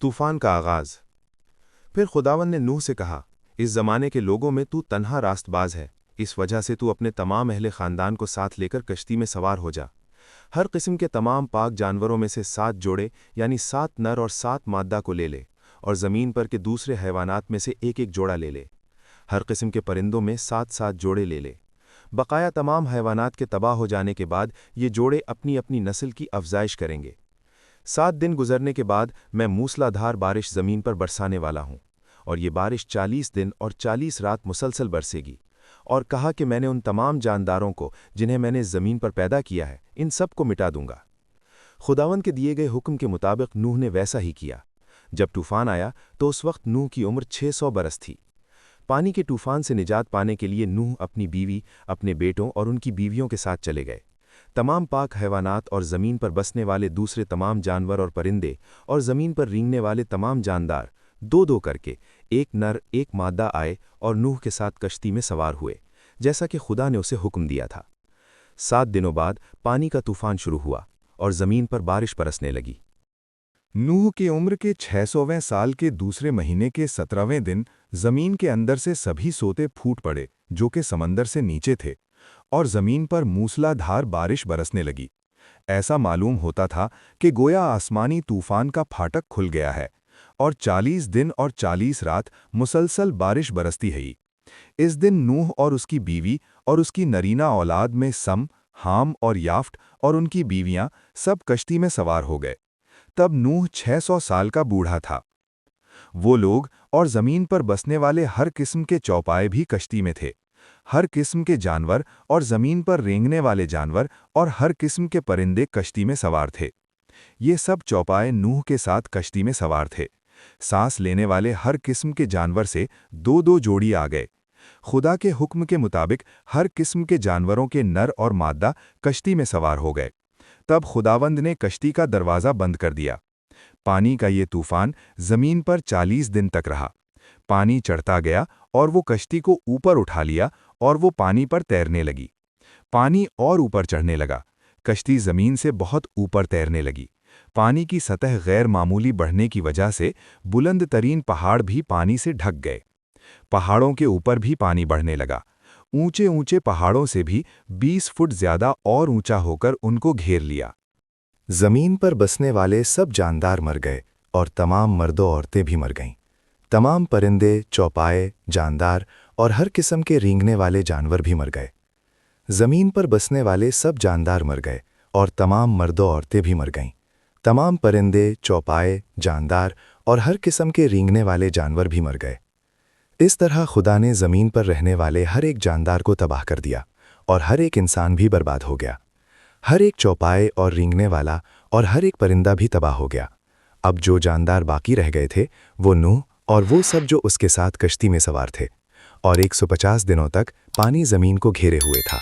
तूफान का आगाज। फिर खुदावंद ने नूह से कहा, इस जमाने के लोगों में तू तन्हा रास्तबाज है, इस वजह से तू अपने तमाम अहले खानदान को साथ लेकर कश्ती में सवार हो जा। हर किस्म के तमाम पाक जानवरों में से 7 जोड़े यानी 7 नर और 7 मादा को ले ले, और ज़मीन पर के दूसरे हैवानात में से एक एक जोड़ा ले ले। हर किस्म के परिंदों में 7-7 जोड़े ले ले। बकाया तमाम हैवानात के तबाह हो जाने के बाद ये जोड़े अपनी अपनी नस्ल की अफजाइश करेंगे। 7 दिन गुजरने के बाद मैं मूसलाधार बारिश ज़मीन पर बरसाने वाला हूँ, और ये बारिश 40 दिन और 40 रात मुसलसल बरसेगी। और कहा कि मैंने उन तमाम जानदारों को जिन्हें मैंने ज़मीन पर पैदा किया है, इन सब को मिटा दूंगा। खुदावंद के दिए गए हुक्म के मुताबिक नूह ने वैसा ही किया। जब तूफान आया तो उस वक्त नूह की उम्र 600 बरस थी। पानी के तूफान से निजात पाने के लिए नूह अपनी बीवी, अपने बेटों और उनकी बीवियों के साथ चले गए। तमाम पाक हैवानात और ज़मीन पर बसने वाले दूसरे तमाम जानवर और परिंदे और ज़मीन पर रेंगने वाले तमाम जानदार 2-2 करके, एक नर एक मादा आए और नूह के साथ कश्ती में सवार हुए, जैसा कि खुदा ने उसे हुक्म दिया था। 7 दिनों बाद पानी का तूफान शुरू हुआ और ज़मीन पर बारिश बरसने लगी। नूह की उम्र के 600वें साल के दूसरे महीने के 17वें दिन जमीन के अंदर से सभी सोते फूट पड़े जो कि समंदर से नीचे थे, और जमीन पर मूसलाधार बारिश बरसने लगी। ऐसा मालूम होता था कि गोया आसमानी तूफान का फाटक खुल गया है, और 40 दिन और 40 रात मुसलसल बारिश बरसती है। इस दिन नूह और उसकी बीवी और उसकी नरीना औलाद में सम, हाम और याफ्ट और उनकी बीवियां सब कश्ती में सवार हो गए। तब नूह 600 साल का बूढ़ा था। वो लोग और जमीन पर बसने वाले हर किस्म के चौपाए भी कश्ती में थे। हर किस्म के जानवर और जमीन पर रेंगने वाले जानवर और हर किस्म के परिंदे कश्ती में सवार थे। ये सब चौपाए नूह के साथ कश्ती में सवार थे। सांस लेने वाले हर किस्म के जानवर से 2-2 जोड़ी आ गए। खुदा के हुक्म के मुताबिक हर किस्म के जानवरों के नर और मादा कश्ती में सवार हो गए। तब खुदावंद ने कश्ती का दरवाज़ा बंद कर दिया। पानी का ये तूफान ज़मीन पर 40 दिन तक रहा। पानी चढ़ता गया और वो कश्ती को ऊपर उठा लिया और वो पानी पर तैरने लगी। पानी और ऊपर चढ़ने लगा। कश्ती ज़मीन से बहुत ऊपर तैरने लगी। पानी की सतह गैर मामूली बढ़ने की वजह से बुलंद तरीन पहाड़ भी पानी से ढक गए। पहाड़ों के ऊपर भी पानी बढ़ने लगा। ऊंचे ऊंचे पहाड़ों से भी 20 फुट ज्यादा और ऊंचा होकर उनको घेर लिया। जमीन पर बसने वाले सब जानदार मर गए और तमाम मर्दों औरतें भी मर गईं। तमाम परिंदे, चौपाए, जानदार और हर किस्म के रेंगने वाले जानवर भी मर गए। जमीन पर बसने वाले सब जानदार मर गए और तमाम मर्दों औरतें भी मर गईं। तमाम परिंदे, चौपाए, जानदार और हर किस्म के रेंगने वाले जानवर भी मर गए। इस तरह खुदा ने ज़मीन पर रहने वाले हर एक जानदार को तबाह कर दिया और हर एक इंसान भी बर्बाद हो गया। हर एक चौपाए और रेंगने वाला और हर एक परिंदा भी तबाह हो गया। अब जो जानदार बाकी रह गए थे वो नूह और वो सब जो उसके साथ कश्ती में सवार थे, और 150 दिनों तक पानी ज़मीन को घेरे हुए था।